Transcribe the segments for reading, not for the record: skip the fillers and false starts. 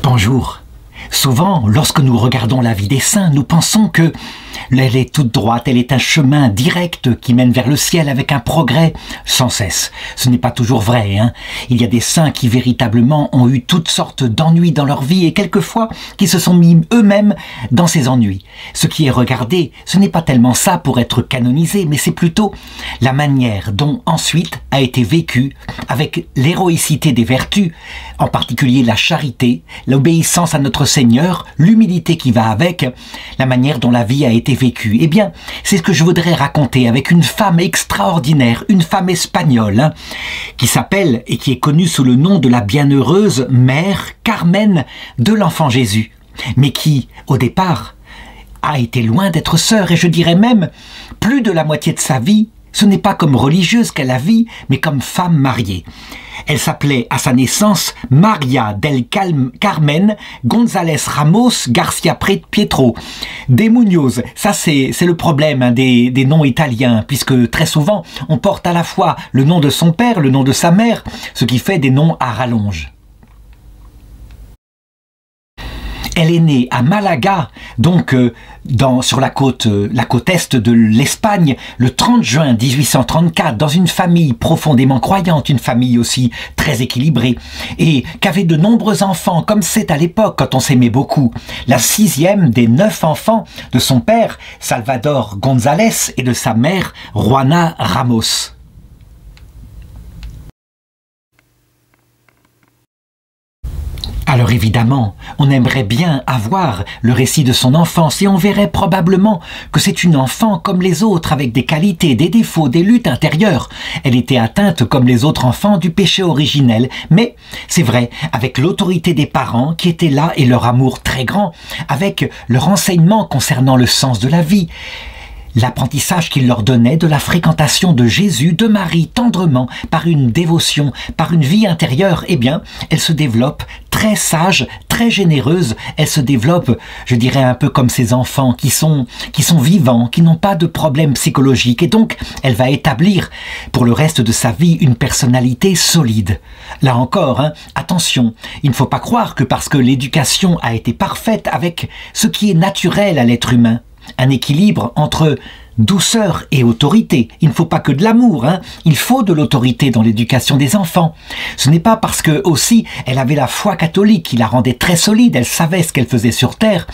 Bonjour. Souvent, lorsque nous regardons la vie des saints, nous pensons que elle est toute droite, elle est un chemin direct qui mène vers le ciel avec un progrès sans cesse. Ce n'est pas toujours vrai, hein. Il y a des saints qui véritablement ont eu toutes sortes d'ennuis dans leur vie et quelquefois qui se sont mis eux-mêmes dans ces ennuis. Ce qui est regardé, ce n'est pas tellement ça pour être canonisé, mais c'est plutôt la manière dont ensuite a été vécu avec l'héroïcité des vertus, en particulier la charité, l'obéissance à notre Seigneur, l'humilité qui va avec, la manière dont la vie a été vécue. Eh bien, c'est ce que je voudrais raconter avec une femme extraordinaire, une femme espagnole, hein, qui s'appelle et qui est connue sous le nom de la bienheureuse mère Carmen de l'Enfant Jésus, mais qui, au départ, a été loin d'être sœur, et je dirais même, plus de la moitié de sa vie, ce n'est pas comme religieuse qu'elle a vécu, mais comme femme mariée. Elle s'appelait à sa naissance Maria del Carmen González Ramos García Pietro de Muñoz. Ça, c'est le problème, hein, des noms italiens, puisque très souvent, on porte à la fois le nom de son père, le nom de sa mère, ce qui fait des noms à rallonge. Elle est née à Malaga, donc sur la côte est de l'Espagne, le 30 juin 1834, dans une famille profondément croyante, une famille aussi très équilibrée, et qu'avait de nombreux enfants, comme c'est à l'époque quand on s'aimait beaucoup. La 6e des 9 enfants de son père, Salvador González, et de sa mère, Juana Ramos. Alors évidemment, on aimerait bien avoir le récit de son enfance et on verrait probablement que c'est une enfant comme les autres, avec des qualités, des défauts, des luttes intérieures. Elle était atteinte comme les autres enfants du péché originel, mais c'est vrai, avec l'autorité des parents qui étaient là et leur amour très grand, avec leur enseignement concernant le sens de la vie, l'apprentissage qu'il leur donnait de la fréquentation de Jésus, de Marie, tendrement, par une dévotion, par une vie intérieure, eh bien, elle se développe très sage, très généreuse. Elle se développe, je dirais, un peu comme ces enfants qui sont vivants, qui n'ont pas de problèmes psychologiques. Et donc, elle va établir, pour le reste de sa vie, une personnalité solide. Là encore, hein, attention, il ne faut pas croire que parce que l'éducation a été parfaite avec ce qui est naturel à l'être humain, un équilibre entre douceur et autorité. Il ne faut pas que de l'amour, hein. Il faut de l'autorité dans l'éducation des enfants. Ce n'est pas parce que aussi elle avait la foi catholique qui la rendait très solide, elle savait ce qu'elle faisait sur terre,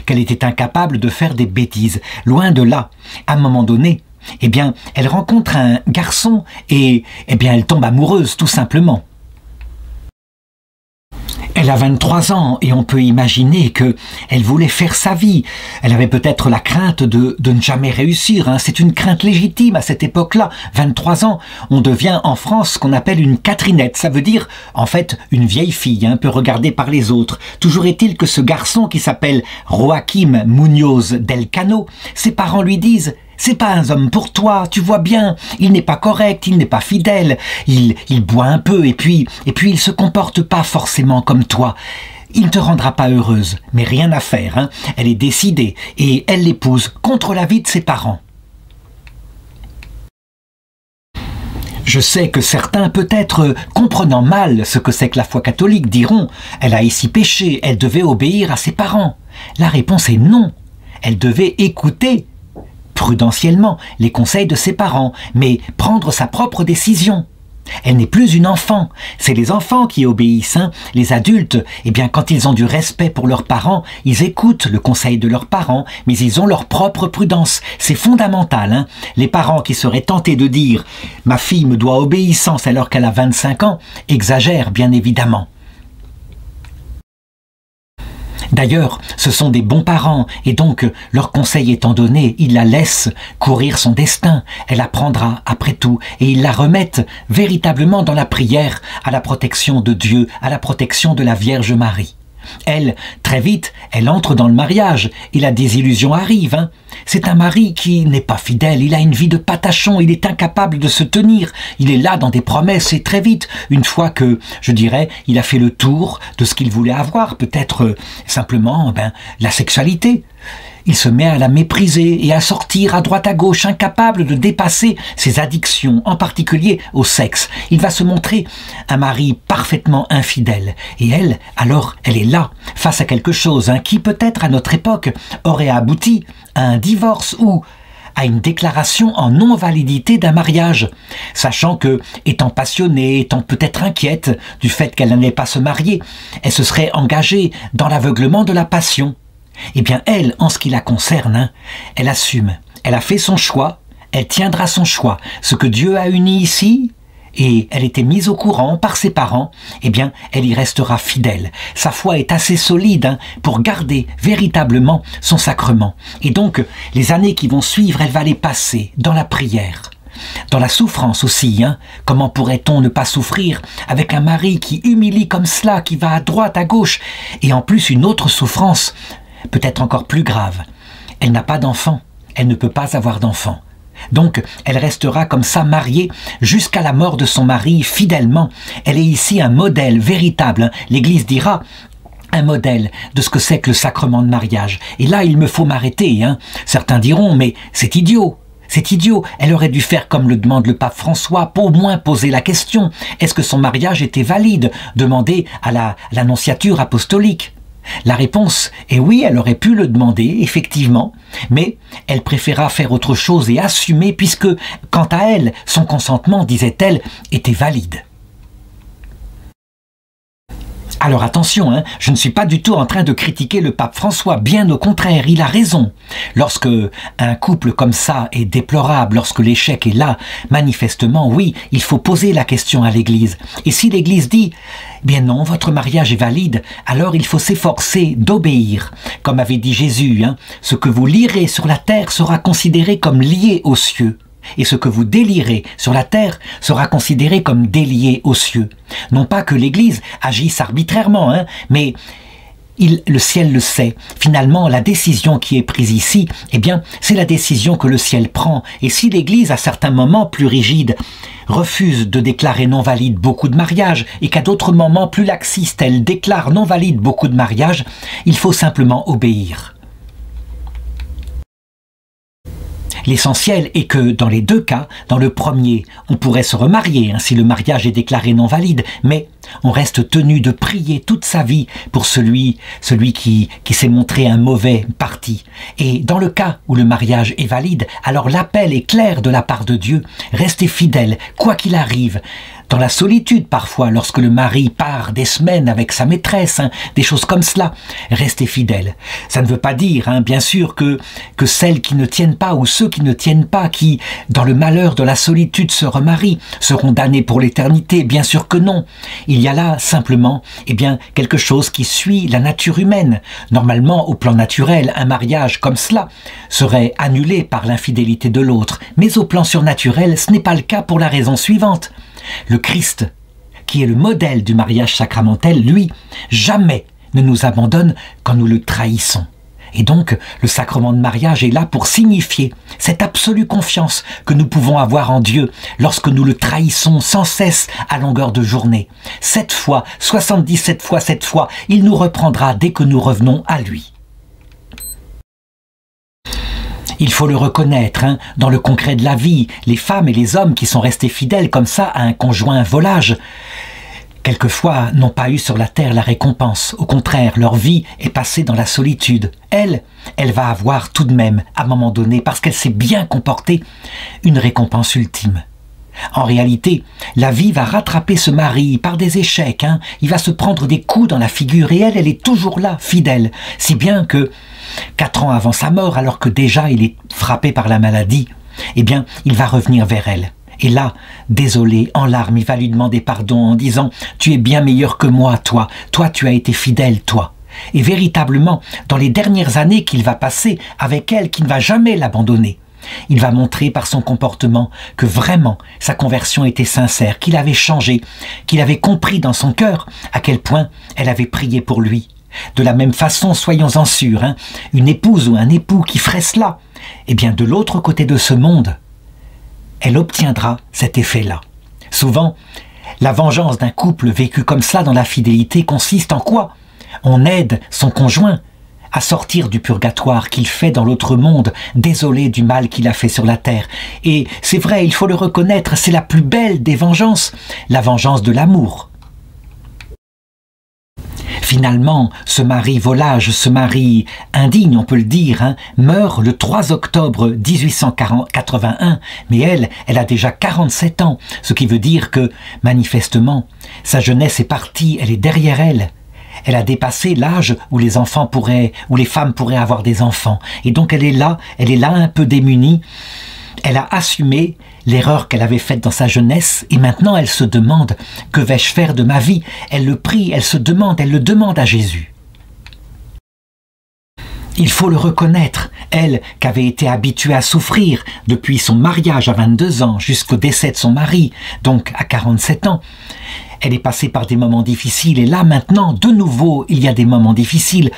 qu'elle était incapable de faire des bêtises. Loin de là. À un moment donné, eh bien, elle rencontre un garçon et, eh bien, elle tombe amoureuse, tout simplement. Elle a 23 ans et on peut imaginer qu'elle voulait faire sa vie. Elle avait peut-être la crainte de ne jamais réussir, hein. C'est une crainte légitime à cette époque-là. 23 ans, on devient en France ce qu'on appelle une Catrinette. Ça veut dire, en fait, une vieille fille, un peu regardée par les autres. Toujours est-il que ce garçon qui s'appelle Joaquim Muñoz del Cano, ses parents lui disent: c'est pas un homme pour toi, tu vois bien, il n'est pas correct, il n'est pas fidèle, il boit un peu et puis il se comporte pas forcément comme toi. Il ne te rendra pas heureuse, mais rien à faire, hein. Elle est décidée et elle l'épouse contre l'avis de ses parents. Je sais que certains, peut-être comprenant mal ce que c'est que la foi catholique, diront « elle a ici péché, elle devait obéir à ses parents ». La réponse est non, elle devait écouter prudentiellement les conseils de ses parents, mais prendre sa propre décision. Elle n'est plus une enfant, c'est les enfants qui obéissent, hein. Les adultes, eh bien quand ils ont du respect pour leurs parents, ils écoutent le conseil de leurs parents, mais ils ont leur propre prudence. C'est fondamental, hein. Les parents qui seraient tentés de dire « ma fille me doit obéissance alors qu'elle a 25 ans » exagèrent bien évidemment. D'ailleurs, ce sont des bons parents, et donc, leur conseil étant donné, ils la laissent courir son destin. Elle apprendra, après tout, et ils la remettent véritablement dans la prière, à la protection de Dieu, à la protection de la Vierge Marie. Elle, très vite, elle entre dans le mariage, et la désillusion arrive, hein. C'est un mari qui n'est pas fidèle, il a une vie de patachon, il est incapable de se tenir, il est là dans des promesses, et très vite, une fois que, je dirais, il a fait le tour de ce qu'il voulait avoir, peut-être simplement, la sexualité. il se met à la mépriser et à sortir à droite à gauche, incapable de dépasser ses addictions, en particulier au sexe. Il va se montrer un mari parfaitement infidèle. Et elle, alors, elle est là, face à quelque chose qui peut-être à notre époque aurait abouti à un divorce ou à une déclaration en non-validité d'un mariage, sachant que, étant passionnée, étant peut-être inquiète du fait qu'elle n'allait pas se marier, elle se serait engagée dans l'aveuglement de la passion. Eh bien elle, en ce qui la concerne, elle assume, elle a fait son choix, elle tiendra son choix. Ce que Dieu a uni ici, et elle était mise au courant par ses parents, eh bien elle y restera fidèle. Sa foi est assez solide pour garder véritablement son sacrement. Et donc, les années qui vont suivre, elle va les passer dans la prière. Dans la souffrance aussi, comment pourrait-on ne pas souffrir avec un mari qui humilie comme cela, qui va à droite, à gauche, et en plus une autre souffrance, peut-être encore plus grave. Elle n'a pas d'enfant, elle ne peut pas avoir d'enfant. Donc, elle restera comme ça mariée jusqu'à la mort de son mari, fidèlement. Elle est ici un modèle véritable. L'Église dira un modèle de ce que c'est que le sacrement de mariage. Et là, il me faut m'arrêter. Certains diront, mais c'est idiot. C'est idiot. Elle aurait dû faire comme le demande le pape François, pour au moins poser la question. Est-ce que son mariage était valide? Demander à l'annonciature apostolique. La réponse est oui, elle aurait pu le demander, effectivement, mais elle préféra faire autre chose et assumer puisque, quant à elle, son consentement, disait-elle, était valide. Alors attention, je ne suis pas du tout en train de critiquer le pape François, bien au contraire, il a raison. Lorsque un couple comme ça est déplorable, lorsque l'échec est là, manifestement, oui, il faut poser la question à l'Église. Et si l'Église dit « bien non, votre mariage est valide », alors il faut s'efforcer d'obéir. Comme avait dit Jésus, ce que vous lirez sur la terre sera considéré comme lié aux cieux. Et ce que vous délirez sur la terre sera considéré comme délié aux cieux. Non pas que l'Église agisse arbitrairement, mais le ciel le sait. Finalement, la décision qui est prise ici, eh bien, c'est la décision que le ciel prend. Et si l'Église, à certains moments plus rigides, refuse de déclarer non valide beaucoup de mariages, et qu'à d'autres moments plus laxistes, elle déclare non valide beaucoup de mariages, il faut simplement obéir. L'essentiel est que dans les deux cas, dans le premier, on pourrait se remarier si le mariage est déclaré non valide, mais on reste tenu de prier toute sa vie pour celui qui s'est montré un mauvais parti. Et dans le cas où le mariage est valide, alors l'appel est clair de la part de Dieu, restez fidèles, quoi qu'il arrive. Dans la solitude parfois, lorsque le mari part des semaines avec sa maîtresse, des choses comme cela, restez fidèles. Ça ne veut pas dire, bien sûr, que celles qui ne tiennent pas ou ceux qui ne tiennent pas, qui, dans le malheur de la solitude, se remarient, seront damnés pour l'éternité. Bien sûr que non. Il y a là simplement, quelque chose qui suit la nature humaine. Normalement, au plan naturel, un mariage comme cela serait annulé par l'infidélité de l'autre. Mais au plan surnaturel, ce n'est pas le cas pour la raison suivante. Le Christ, qui est le modèle du mariage sacramentel, lui, jamais ne nous abandonne quand nous le trahissons. Et donc, le sacrement de mariage est là pour signifier cette absolue confiance que nous pouvons avoir en Dieu lorsque nous le trahissons sans cesse à longueur de journée. 7 fois, 77 fois, 7 fois, il nous reprendra dès que nous revenons à lui. Il faut le reconnaître, dans le concret de la vie, les femmes et les hommes qui sont restés fidèles comme ça à un conjoint volage, quelquefois n'ont pas eu sur la terre la récompense. Au contraire, leur vie est passée dans la solitude. Elle va avoir tout de même, à un moment donné, parce qu'elle s'est bien comportée, une récompense ultime. En réalité, la vie va rattraper ce mari par des échecs. Il va se prendre des coups dans la figure et elle est toujours là, fidèle. Si bien que, 4 ans avant sa mort, alors que déjà il est frappé par la maladie, il va revenir vers elle. Et là, désolé, en larmes, il va lui demander pardon en disant « Tu es bien meilleur que moi, toi. Toi, tu as été fidèle, toi. » Et véritablement, dans les dernières années qu'il va passer avec elle, qui ne va jamais l'abandonner, il va montrer par son comportement que vraiment sa conversion était sincère, qu'il avait changé, qu'il avait compris dans son cœur à quel point elle avait prié pour lui. De la même façon, soyons-en sûrs, une épouse ou un époux qui ferait cela, de l'autre côté de ce monde, elle obtiendra cet effet-là. Souvent, la vengeance d'un couple vécu comme cela dans la fidélité consiste en quoi? On aide son conjoint à sortir du purgatoire qu'il fait dans l'autre monde, désolé du mal qu'il a fait sur la terre. Et c'est vrai, il faut le reconnaître, c'est la plus belle des vengeances, la vengeance de l'amour. Finalement, ce mari volage, ce mari indigne, on peut le dire, hein, meurt le 3 octobre 1881, mais elle a déjà 47 ans, ce qui veut dire que, manifestement, sa jeunesse est partie, elle est derrière elle. Elle a dépassé l'âge où les enfants pourraient, où les femmes pourraient avoir des enfants. Et donc elle est là un peu démunie. Elle a assumé l'erreur qu'elle avait faite dans sa jeunesse et maintenant elle se demande « Que vais-je faire de ma vie ?» Elle le prie, elle le demande à Jésus. Il faut le reconnaître, elle qui avait été habituée à souffrir depuis son mariage à 22 ans jusqu'au décès de son mari, donc à 47 ans, elle est passée par des moments difficiles et là maintenant, de nouveau, il y a des moments difficiles.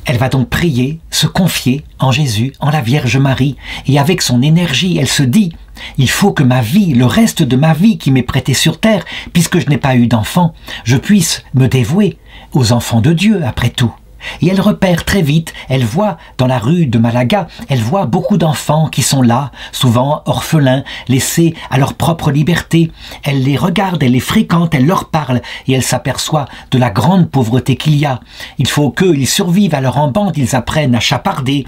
Elle va donc prier, se confier en Jésus, en la Vierge Marie, et avec son énergie, elle se dit « Il faut que ma vie, le reste de ma vie qui m'est prêtée sur terre, puisque je n'ai pas eu d'enfant, je puisse me dévouer aux enfants de Dieu, après tout. » Et elle repère très vite, elle voit dans la rue de Malaga, elle voit beaucoup d'enfants qui sont là, souvent orphelins, laissés à leur propre liberté. Elle les regarde, elle les fréquente, elle leur parle et elle s'aperçoit de la grande pauvreté qu'il y a. Il faut qu'ils survivent alors en bande, ils apprennent à chaparder.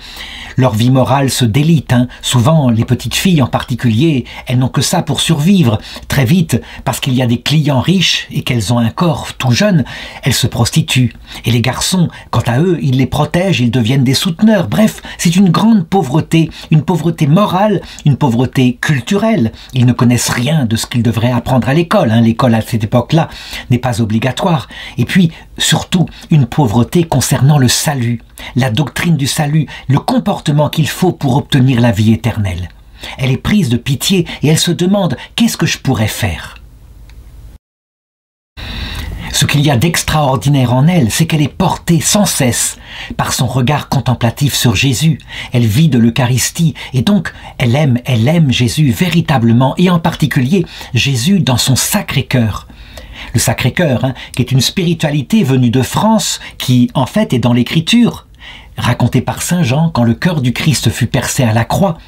Leur vie morale se délite, hein. Souvent, les petites filles en particulier, elles n'ont que ça pour survivre. Très vite, parce qu'il y a des clients riches et qu'elles ont un corps tout jeune, elles se prostituent. Et les garçons, quant à eux, ils les protègent, ils deviennent des souteneurs. Bref, c'est une grande pauvreté, une pauvreté morale, une pauvreté culturelle. Ils ne connaissent rien de ce qu'ils devraient apprendre à l'école. Hein. L'école à cette époque-là n'est pas obligatoire. Et puis, surtout, une pauvreté concernant le salut, la doctrine du salut, le comportement qu'il faut pour obtenir la vie éternelle. Elle est prise de pitié et elle se demande « Qu'est-ce que je pourrais faire ?» Ce qu'il y a d'extraordinaire en elle, c'est qu'elle est portée sans cesse par son regard contemplatif sur Jésus. Elle vit de l'Eucharistie et donc elle aime Jésus véritablement et en particulier Jésus dans son Sacré-Cœur. Le Sacré-Cœur, hein, qui est une spiritualité venue de France, qui en fait est dans l'Écriture, racontée par saint Jean quand le cœur du Christ fut percé à la croix.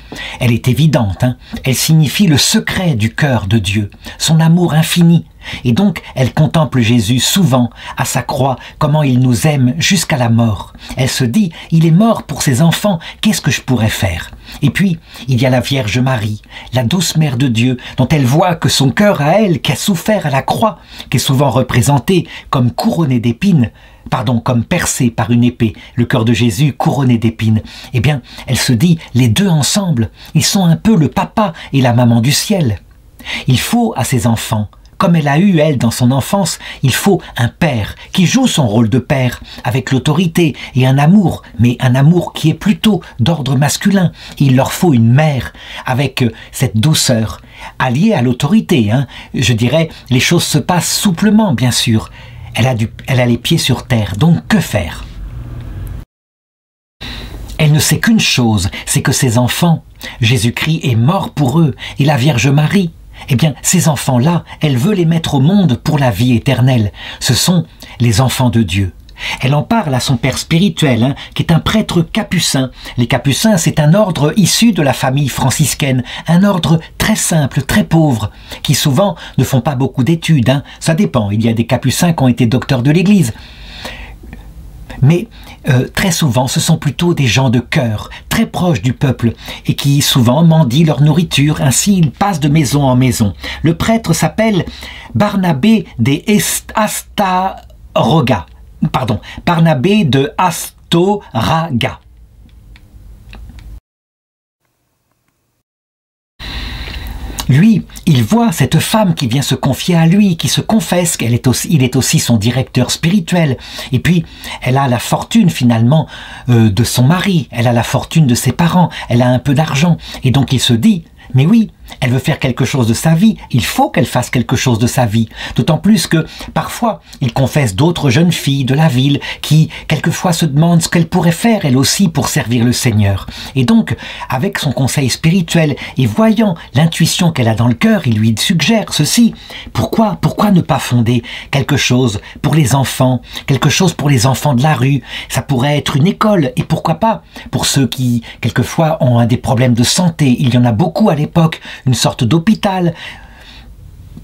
Elle est évidente, hein. Elle signifie le secret du cœur de Dieu, son amour infini. Et donc, elle contemple Jésus souvent à sa croix, comment il nous aime jusqu'à la mort. Elle se dit, il est mort pour ses enfants, qu'est-ce que je pourrais faire? Et puis, il y a la Vierge Marie, la douce mère de Dieu, dont elle voit que son cœur à elle, qui a souffert à la croix, qui est souvent représenté comme couronné d'épines, comme percé par une épée, le cœur de Jésus couronné d'épines. Eh bien, elle se dit, les deux ensemble, ils sont un peu le papa et la maman du ciel. Il faut à ses enfants, comme elle a eu, elle, dans son enfance, il faut un père qui joue son rôle de père avec l'autorité et un amour, mais un amour qui est plutôt d'ordre masculin. Il leur faut une mère avec cette douceur, alliée à l'autorité. Hein. Je dirais, les choses se passent souplement, bien sûr. Elle a les pieds sur terre, donc que faire? Elle ne sait qu'une chose, c'est que ses enfants, Jésus-Christ est mort pour eux, et la Vierge Marie, eh bien, ces enfants-là, elle veut les mettre au monde pour la vie éternelle. Ce sont les enfants de Dieu. Elle en parle à son père spirituel, hein, qui est un prêtre capucin. Les capucins, c'est un ordre issu de la famille franciscaine, un ordre très simple, très pauvre, qui souvent ne font pas beaucoup d'études. Hein. Ça dépend, il y a des capucins qui ont été docteurs de l'Église. Mais très souvent, ce sont plutôt des gens de cœur, très proches du peuple, et qui souvent mendient leur nourriture, ainsi ils passent de maison en maison. Le prêtre s'appelle Barnabé de Astorga. Lui, il voit cette femme qui vient se confier à lui, qui se confesse qu'il est aussi son directeur spirituel. Et puis, elle a la fortune finalement de son mari, elle a la fortune de ses parents, elle a un peu d'argent. Et donc il se dit, mais oui, Elle veut faire quelque chose de sa vie. Il faut qu'elle fasse quelque chose de sa vie. D'autant plus que, parfois, il confesse d'autres jeunes filles de la ville qui, quelquefois, se demandent ce qu'elles pourraient faire, elles aussi, pour servir le Seigneur. Et donc, avec son conseil spirituel et voyant l'intuition qu'elle a dans le cœur, il lui suggère ceci. Pourquoi ne pas fonder quelque chose pour les enfants, quelque chose pour les enfants de la rue? Ça pourrait être une école, et pourquoi pas pour ceux qui, quelquefois, ont des problèmes de santé. Il y en a beaucoup à l'époque, une sorte d'hôpital,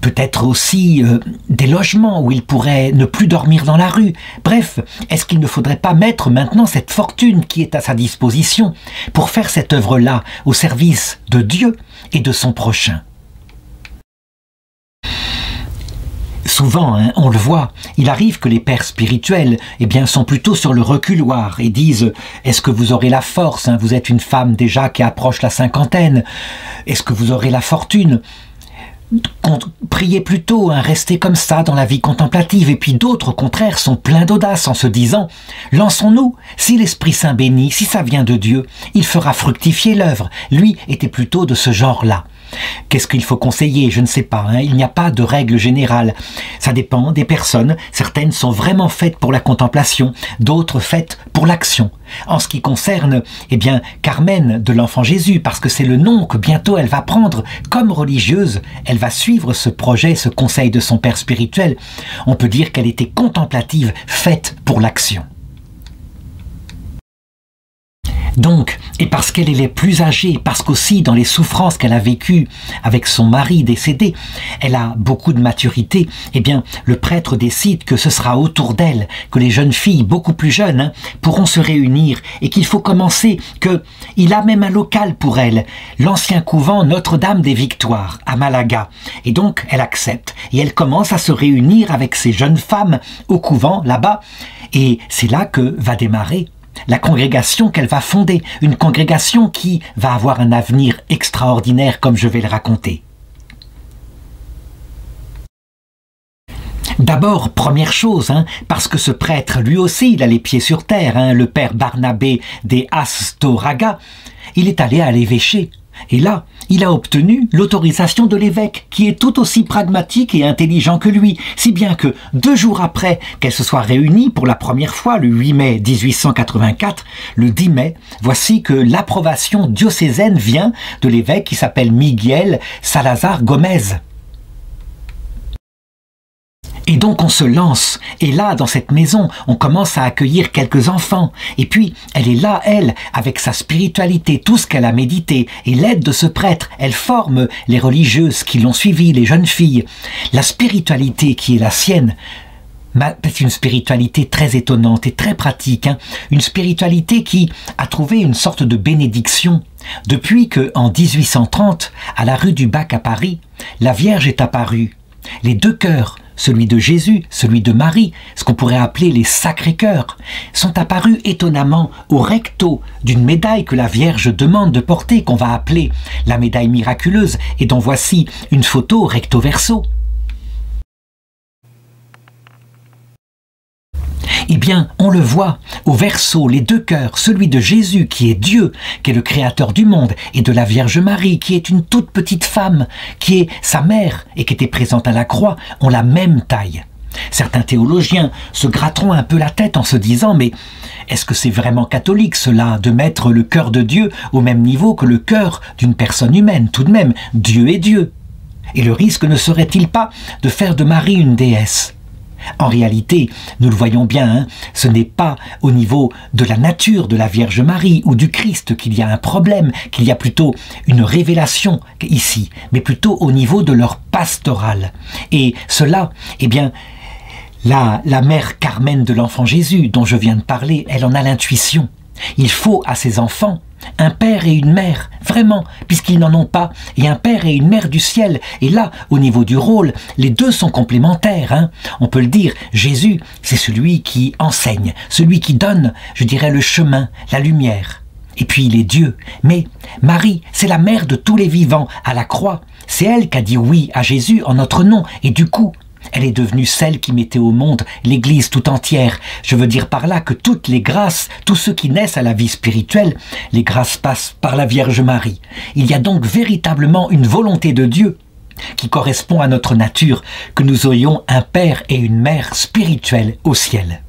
peut-être aussi des logements où ils pourraient ne plus dormir dans la rue. Bref, est-ce qu'il ne faudrait pas mettre maintenant cette fortune qui est à sa disposition pour faire cette œuvre-là au service de Dieu et de son prochain? Souvent, on le voit, il arrive que les pères spirituels sont plutôt sur le reculoir et disent « Est-ce que vous aurez la force, vous êtes une femme déjà qui approche la cinquantaine, est-ce que vous aurez la fortune ?» Priez plutôt, restez comme ça dans la vie contemplative. Et puis d'autres, au contraire, sont pleins d'audace en se disant « Lançons-nous, si l'Esprit Saint bénit, si ça vient de Dieu, il fera fructifier l'œuvre. » Lui était plutôt de ce genre-là. Qu'est-ce qu'il faut conseiller? Je ne sais pas, il n'y a pas de règle générale. Ça dépend des personnes. Certaines sont vraiment faites pour la contemplation, d'autres faites pour l'action. En ce qui concerne, Carmen de l'Enfant Jésus, parce que c'est le nom que bientôt elle va prendre comme religieuse, elle va suivre ce projet, ce conseil de son père spirituel. On peut dire qu'elle était contemplative, faite pour l'action. Donc, et parce qu'elle est plus âgée, parce qu'aussi dans les souffrances qu'elle a vécues avec son mari décédé, elle a beaucoup de maturité, le prêtre décide que ce sera autour d'elle, que les jeunes filles, beaucoup plus jeunes, pourront se réunir et qu'il faut commencer, qu'il a même un local pour elle, l'ancien couvent Notre-Dame des Victoires, à Malaga. Et donc, elle accepte et elle commence à se réunir avec ces jeunes femmes au couvent, là-bas, et c'est là que va démarrer la congrégation qu'elle va fonder, une congrégation qui va avoir un avenir extraordinaire comme je vais le raconter. D'abord, première chose, parce que ce prêtre, lui aussi, il a les pieds sur terre, le père Barnabé de Astorga, il est allé à l'évêché. Et là, il a obtenu l'autorisation de l'évêque, qui est tout aussi pragmatique et intelligent que lui, si bien que 2 jours après qu'elle se soit réunie pour la première fois, le 8 mai 1884, le 10 mai, voici que l'approbation diocésaine vient de l'évêque qui s'appelle Miguel Salazar Gomez. Et donc on se lance, et là, dans cette maison, on commence à accueillir quelques enfants. Et puis, elle est là, elle, avec sa spiritualité, tout ce qu'elle a médité, et l'aide de ce prêtre, elle forme les religieuses qui l'ont suivie, les jeunes filles. La spiritualité qui est la sienne, c'est une spiritualité très étonnante et très pratique, une spiritualité qui a trouvé une sorte de bénédiction. Depuis que, en 1830, à la rue du Bac à Paris, la Vierge est apparue. Les 2 cœurs, celui de Jésus, celui de Marie, ce qu'on pourrait appeler les sacrés-cœurs, sont apparus étonnamment au recto d'une médaille que la Vierge demande de porter, qu'on va appeler la médaille miraculeuse, et dont voici une photo recto-verso. On le voit, au verso, les 2 cœurs, celui de Jésus qui est Dieu, qui est le créateur du monde, et de la Vierge Marie, qui est une toute petite femme, qui est sa mère et qui était présente à la croix, ont la même taille. Certains théologiens se gratteront un peu la tête en se disant « Mais est-ce que c'est vraiment catholique cela, de mettre le cœur de Dieu au même niveau que le cœur d'une personne humaine? Tout de même, Dieu est Dieu. Et le risque ne serait-il pas de faire de Marie une déesse ? En réalité, nous le voyons bien, ce n'est pas au niveau de la nature de la Vierge Marie ou du Christ qu'il y a un problème, qu'il y a plutôt une révélation ici, mais plutôt au niveau de leur pastoral. Et cela, la mère Carmen de l'Enfant Jésus, dont je viens de parler, elle en a l'intuition. Il faut à ses enfants un père et une mère, vraiment, puisqu'ils n'en ont pas, et un père et une mère du ciel. Et là, au niveau du rôle, les 2 sont complémentaires. On peut le dire, Jésus, c'est celui qui enseigne, celui qui donne, je dirais, le chemin, la lumière. Et puis il est Dieu. Mais Marie, c'est la mère de tous les vivants à la croix. C'est elle qui a dit oui à Jésus en notre nom. Et du coup, Elle est devenue celle qui mettait au monde l'Église tout entière. Je veux dire par là que toutes les grâces, tous ceux qui naissent à la vie spirituelle, les grâces passent par la Vierge Marie. Il y a donc véritablement une volonté de Dieu qui correspond à notre nature, que nous ayons un père et une mère spirituels au ciel.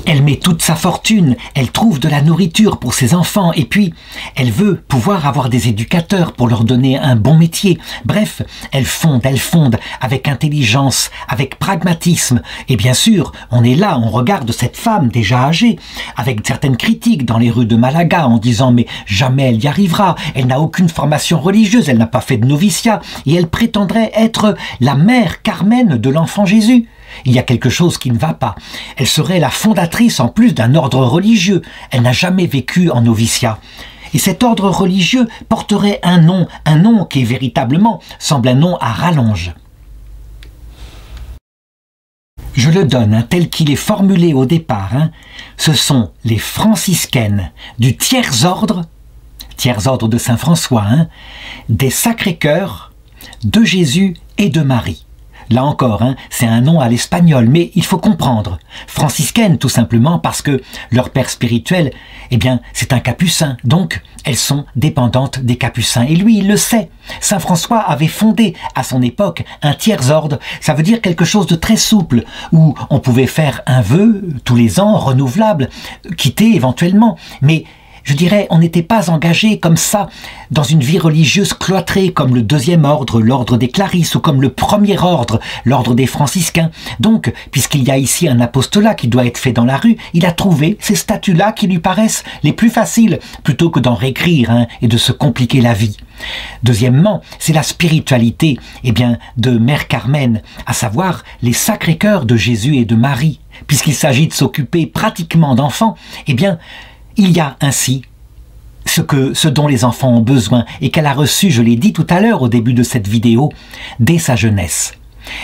Elle met toute sa fortune, elle trouve de la nourriture pour ses enfants et puis elle veut pouvoir avoir des éducateurs pour leur donner un bon métier. Bref, elle fonde avec intelligence, avec pragmatisme. Et bien sûr, on est là, on regarde cette femme déjà âgée, avec certaines critiques dans les rues de Malaga en disant « mais jamais elle y arrivera, elle n'a aucune formation religieuse, elle n'a pas fait de noviciat et elle prétendrait être la mère Carmen de l'enfant Jésus ». Il y a quelque chose qui ne va pas. Elle serait la fondatrice en plus d'un ordre religieux. Elle n'a jamais vécu en noviciat. Et cet ordre religieux porterait un nom qui véritablement semble un nom à rallonge. Je le donne tel qu'il est formulé au départ. Ce sont les franciscaines du tiers ordre de Saint François, des Sacré-Cœur, de Jésus et de Marie. Là encore, c'est un nom à l'espagnol, mais il faut comprendre. Franciscaines, tout simplement parce que leur père spirituel, c'est un capucin. Donc, elles sont dépendantes des capucins. Et lui, il le sait. Saint François avait fondé, à son époque, un tiers-ordre. Ça veut dire quelque chose de très souple, où on pouvait faire un vœu tous les ans, renouvelable, quitter éventuellement. Mais je dirais, on n'était pas engagé comme ça dans une vie religieuse cloîtrée comme le deuxième ordre, l'ordre des Clarisses, ou comme le premier ordre, l'ordre des franciscains. Donc, puisqu'il y a ici un apostolat qui doit être fait dans la rue, il a trouvé ces statuts-là qui lui paraissent les plus faciles, plutôt que d'en réécrire et de se compliquer la vie. Deuxièmement, c'est la spiritualité de Mère Carmen, à savoir les Sacré-Cœurs de Jésus et de Marie. Puisqu'il s'agit de s'occuper pratiquement d'enfants, il y a ainsi ce dont les enfants ont besoin et qu'elle a reçu, je l'ai dit tout à l'heure au début de cette vidéo, dès sa jeunesse.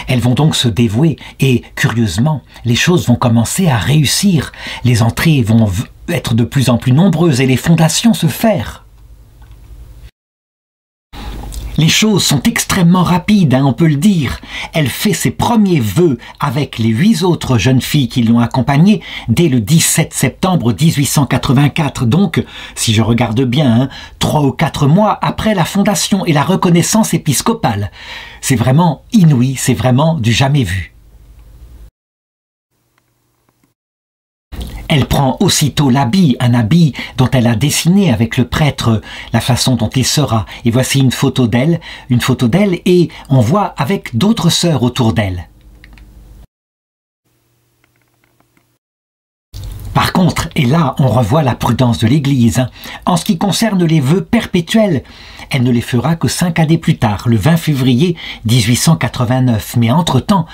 Elles vont donc se dévouer et, curieusement, les choses vont commencer à réussir. Les entrées vont être de plus en plus nombreuses et les fondations se faire. Les choses sont extrêmement rapides, on peut le dire. Elle fait ses premiers vœux avec les 8 autres jeunes filles qui l'ont accompagnée dès le 17 septembre 1884. Donc, si je regarde bien, 3 ou 4 mois après la fondation et la reconnaissance épiscopale. C'est vraiment inouï, c'est vraiment du jamais vu. Elle prend aussitôt l'habit, un habit dont elle a dessiné avec le prêtre la façon dont il sera. Et voici une photo d'elle et on voit avec d'autres sœurs autour d'elle. Par contre, et là on revoit la prudence de l'Église, en ce qui concerne les vœux perpétuels, elle ne les fera que 5 années plus tard, le 20 février 1889. Mais entre-temps,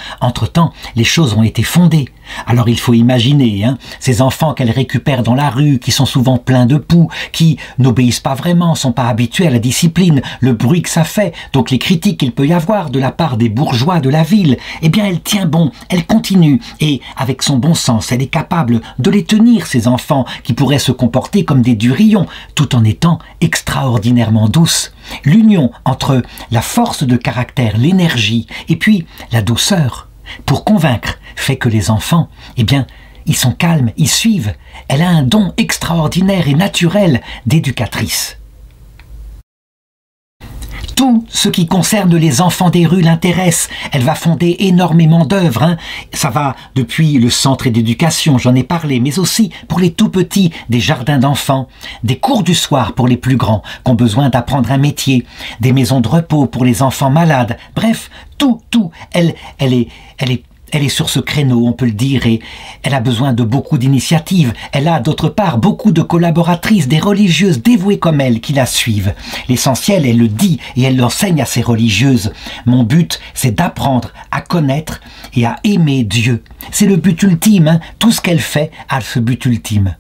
les choses ont été fondées. Alors il faut imaginer ces enfants qu'elle récupère dans la rue, qui sont souvent pleins de poux, qui n'obéissent pas vraiment, sont pas habitués à la discipline, le bruit que ça fait, donc les critiques qu'il peut y avoir de la part des bourgeois de la ville. Elle tient bon, elle continue, et avec son bon sens, elle est capable de les tenir, ces enfants qui pourraient se comporter comme des durillons, tout en étant extraordinairement douces. L'union entre la force de caractère, l'énergie, et puis la douceur, pour convaincre, fait que les enfants, ils sont calmes, ils suivent. Elle a un don extraordinaire et naturel d'éducatrice. Tout ce qui concerne les enfants des rues l'intéresse. Elle va fonder énormément d'œuvres. Ça va depuis le centre d'éducation, j'en ai parlé, mais aussi pour les tout petits, des jardins d'enfants, des cours du soir pour les plus grands qui ont besoin d'apprendre un métier, des maisons de repos pour les enfants malades. Bref, tout. Elle est sur ce créneau, on peut le dire, et elle a besoin de beaucoup d'initiatives. Elle a d'autre part beaucoup de collaboratrices, des religieuses dévouées comme elle qui la suivent. L'essentiel, elle le dit et elle l'enseigne à ses religieuses. Mon but, c'est d'apprendre à connaître et à aimer Dieu. C'est le but ultime, tout ce qu'elle fait a ce but ultime.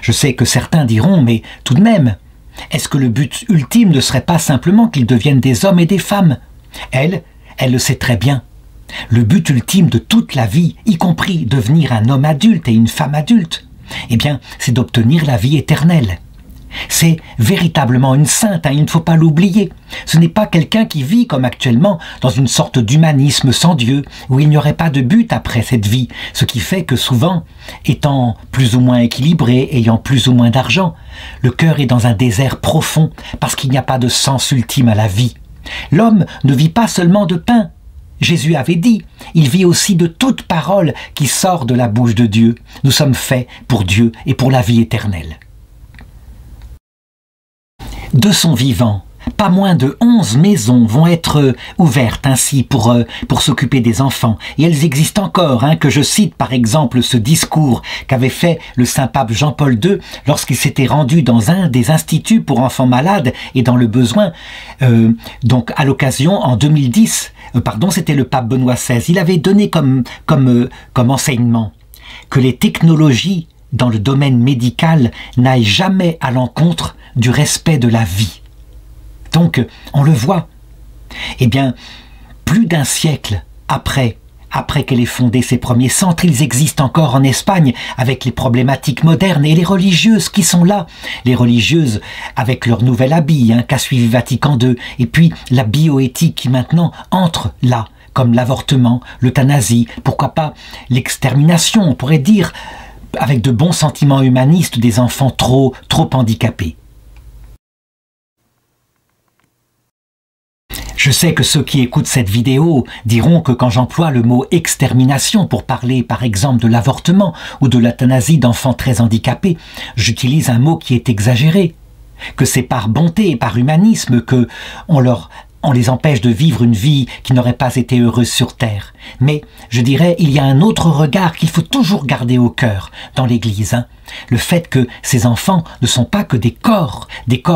Je sais que certains diront, mais tout de même, est-ce que le but ultime ne serait pas simplement qu'ils deviennent des hommes et des femmes? Elle le sait très bien. Le but ultime de toute la vie, y compris devenir un homme adulte et une femme adulte, c'est d'obtenir la vie éternelle. C'est véritablement une sainte, hein, il ne faut pas l'oublier. Ce n'est pas quelqu'un qui vit comme actuellement dans une sorte d'humanisme sans Dieu, où il n'y aurait pas de but après cette vie, ce qui fait que souvent, étant plus ou moins équilibré, ayant plus ou moins d'argent, le cœur est dans un désert profond, parce qu'il n'y a pas de sens ultime à la vie. L'homme ne vit pas seulement de pain. Jésus avait dit, il vit aussi de toute parole qui sort de la bouche de Dieu. Nous sommes faits pour Dieu et pour la vie éternelle. De son vivant, pas moins de 11 maisons vont être ouvertes ainsi pour s'occuper des enfants. Et elles existent encore, hein, que je cite par exemple ce discours qu'avait fait le Saint-Pape Jean-Paul II lorsqu'il s'était rendu dans un des instituts pour enfants malades et dans le besoin. Donc à l'occasion, en 2010, c'était le pape Benoît XVI, il avait donné comme enseignement que les technologies dans le domaine médical n'aillent jamais à l'encontre du respect de la vie. Donc, on le voit. Eh bien, plus d'un siècle après qu'elle ait fondé ses premiers centres, ils existent encore en Espagne avec les problématiques modernes et les religieuses qui sont là. Les religieuses avec leur nouvel habit, hein, qu'a suivi Vatican II, et puis la bioéthique qui maintenant entre là, comme l'avortement, l'euthanasie, pourquoi pas l'extermination, on pourrait dire, avec de bons sentiments humanistes des enfants trop handicapés. Je sais que ceux qui écoutent cette vidéo diront que quand j'emploie le mot extermination pour parler par exemple de l'avortement ou de l'euthanasie d'enfants très handicapés, j'utilise un mot qui est exagéré, que c'est par bonté et par humanisme que on les empêche de vivre une vie qui n'aurait pas été heureuse sur terre. Mais, je dirais, il y a un autre regard qu'il faut toujours garder au cœur dans l'Église. Hein. Le fait que ces enfants ne sont pas que des corps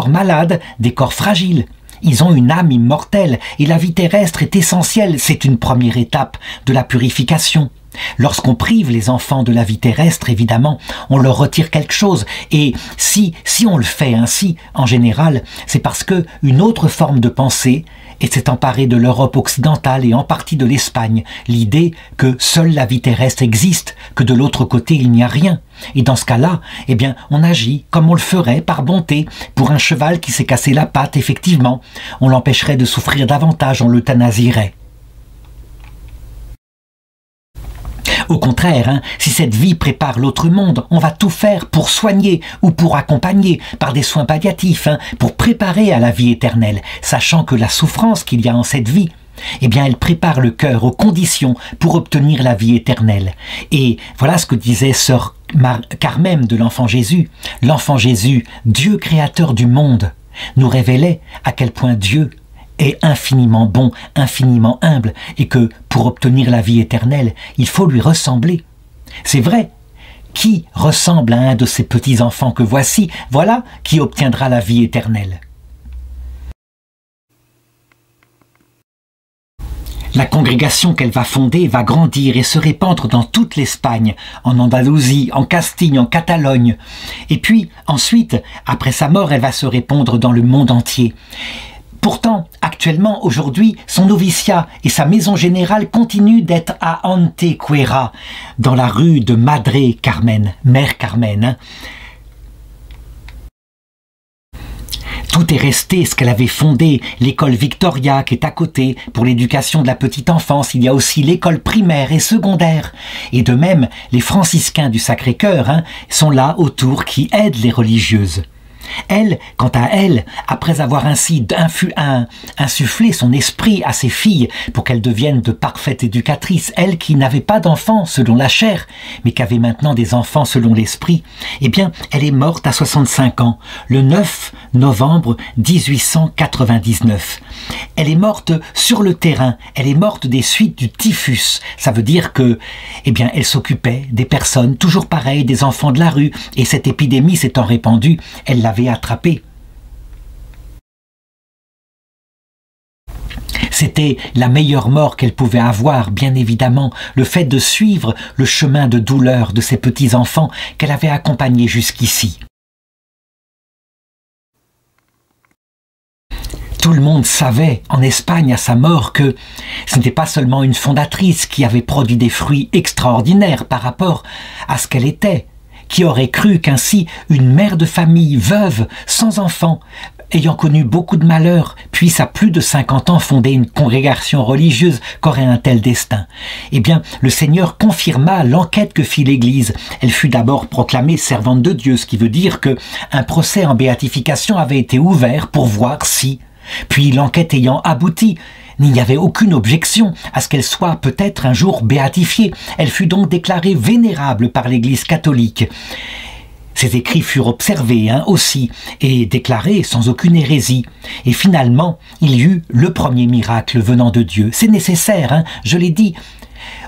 malades, des corps fragiles. Ils ont une âme immortelle et la vie terrestre est essentielle. C'est une première étape de la purification. Lorsqu'on prive les enfants de la vie terrestre, évidemment, on leur retire quelque chose. Et si on le fait ainsi, en général, c'est parce que une autre forme de pensée s'est emparée de l'Europe occidentale et en partie de l'Espagne. L'idée que seule la vie terrestre existe, que de l'autre côté il n'y a rien. Et dans ce cas-là, eh bien, on agit comme on le ferait par bonté pour un cheval qui s'est cassé la patte, effectivement. On l'empêcherait de souffrir davantage, on l'euthanasierait. Au contraire, hein, si cette vie prépare l'autre monde, on va tout faire pour soigner ou pour accompagner par des soins palliatifs, hein, pour préparer à la vie éternelle, sachant que la souffrance qu'il y a en cette vie, eh bien, elle prépare le cœur aux conditions pour obtenir la vie éternelle. Et voilà ce que disait sœur Carmem de l'Enfant Jésus. L'Enfant Jésus, Dieu créateur du monde, nous révélait à quel point Dieu est infiniment bon, infiniment humble, et que pour obtenir la vie éternelle, il faut lui ressembler. C'est vrai, qui ressemble à un de ces petits-enfants que voici, voilà qui obtiendra la vie éternelle. La congrégation qu'elle va fonder va grandir et se répandre dans toute l'Espagne, en Andalousie, en Castille, en Catalogne. Et puis, ensuite, après sa mort, elle va se répandre dans le monde entier. Pourtant, actuellement, aujourd'hui, son noviciat et sa maison générale continuent d'être à Antequera, dans la rue de Madre Carmen, Mère Carmen. Hein. Tout est resté ce qu'elle avait fondé, l'école Victoria qui est à côté pour l'éducation de la petite enfance. Il y a aussi l'école primaire et secondaire. Et de même, les franciscains du Sacré-Cœur sont là autour qui aident les religieuses. Elle, quant à elle, après avoir ainsi insufflé son esprit à ses filles pour qu'elles deviennent de parfaites éducatrices, elle qui n'avait pas d'enfants selon la chair, mais qui avait maintenant des enfants selon l'esprit, eh bien, elle est morte à 65 ans, le 9 novembre 1899. Elle est morte sur le terrain, elle est morte des suites du typhus. Ça veut dire que, eh bien, elle s'occupait des personnes, toujours pareilles, des enfants de la rue, et cette épidémie s'étant répandue, elle l'avait attrapée. C'était la meilleure mort qu'elle pouvait avoir, bien évidemment, le fait de suivre le chemin de douleur de ces petits-enfants qu'elle avait accompagnés jusqu'ici. Tout le monde savait, en Espagne, à sa mort, que ce n'était pas seulement une fondatrice qui avait produit des fruits extraordinaires par rapport à ce qu'elle était, Qui aurait cru qu'ainsi une mère de famille, veuve, sans enfant, ayant connu beaucoup de malheurs, puisse à plus de 50 ans fonder une congrégation religieuse qu'aurait un tel destin? Eh bien, le Seigneur confirma l'enquête que fit l'Église. Elle fut d'abord proclamée servante de Dieu, ce qui veut dire que un procès en béatification avait été ouvert pour voir si... Puis l'enquête ayant abouti, il n'y avait aucune objection à ce qu'elle soit peut-être un jour béatifiée. Elle fut donc déclarée vénérable par l'Église catholique. Ces écrits furent observés aussi et déclarés sans aucune hérésie. Et finalement, il y eut le premier miracle venant de Dieu. C'est nécessaire, je l'ai dit.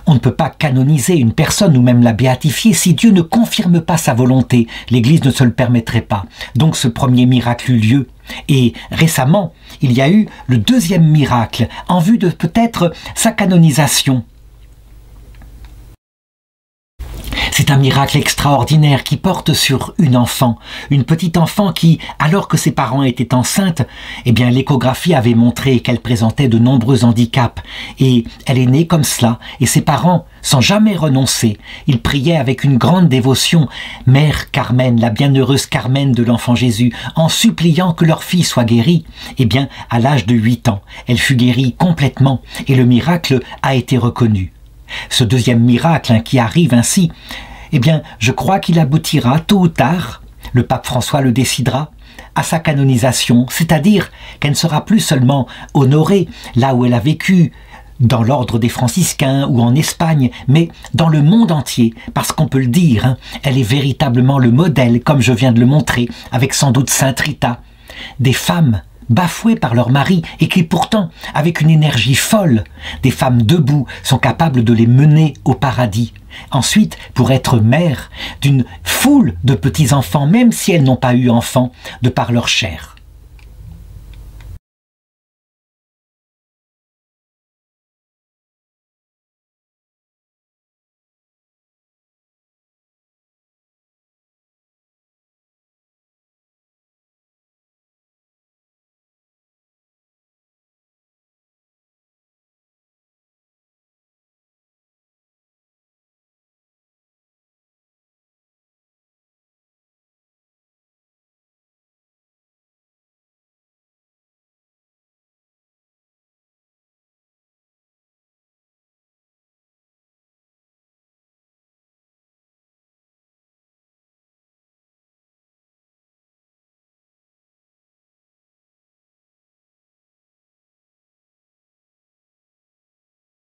On ne peut pas canoniser une personne ou même la béatifier si Dieu ne confirme pas sa volonté. L'Église ne se le permettrait pas. Donc ce premier miracle eut lieu. Et récemment, il y a eu le deuxième miracle en vue de peut-être sa canonisation. C'est un miracle extraordinaire qui porte sur une enfant, une petite enfant qui, alors que ses parents étaient enceintes, eh bien l'échographie avait montré qu'elle présentait de nombreux handicaps. Et elle est née comme cela, et ses parents, sans jamais renoncer, ils priaient avec une grande dévotion Mère Carmen, la bienheureuse Carmen de l'enfant Jésus, en suppliant que leur fille soit guérie. Eh bien, à l'âge de 8 ans, elle fut guérie complètement, et le miracle a été reconnu. Ce deuxième miracle qui arrive ainsi, eh bien, je crois qu'il aboutira tôt ou tard, le pape François le décidera, à sa canonisation, c'est-à-dire qu'elle ne sera plus seulement honorée là où elle a vécu, dans l'ordre des franciscains ou en Espagne, mais dans le monde entier, parce qu'on peut le dire, elle est véritablement le modèle, comme je viens de le montrer, avec sans doute Sainte Rita, des femmes bafouées par leur mari et qui pourtant, avec une énergie folle, des femmes debout sont capables de les mener au paradis. Ensuite, pour être mère d'une foule de petits-enfants, même si elles n'ont pas eu enfant, de par leur chair.